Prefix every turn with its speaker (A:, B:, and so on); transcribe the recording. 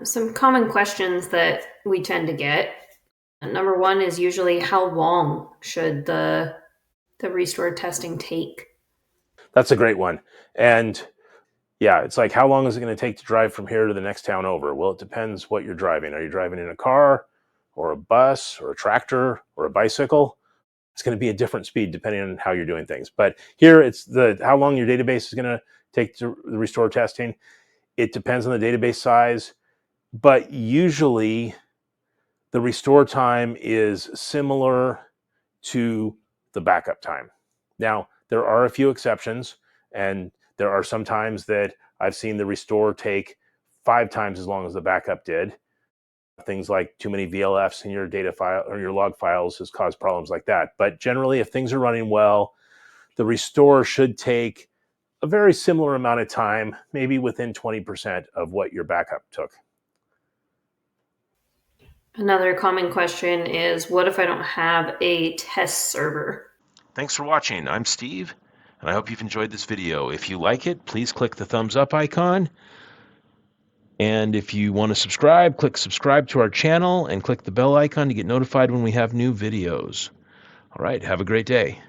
A: Some common questions that we tend to get. Number one is usually how long should the restore testing take?
B: That's a great one. And yeah, it's like, how long is it going to take to drive from here to the next town over? Well, it depends what you're driving. Are you driving in a car or a bus or a tractor or a bicycle? It's going to be a different speed depending on how you're doing things. But here it's the how long your database is going to take to restore testing. It depends on the database size, but usually the restore time is similar to the backup time. Now, there are a few exceptions, and there are some times that I've seen the restore take 5 times as long as the backup did. Things like too many VLFs in your data file or your log files has caused problems like that. But generally, if things are running well, the restore should take a very similar amount of time, maybe within 20% of what your backup took.
A: Another common question is what if I don't have a test server?
C: Thanks for watching. I'm Steve, and I hope you've enjoyed this video. If you like it, please click the thumbs up icon. And if you want to subscribe, click subscribe to our channel and click the bell icon to get notified when we have new videos. All right, have a great day.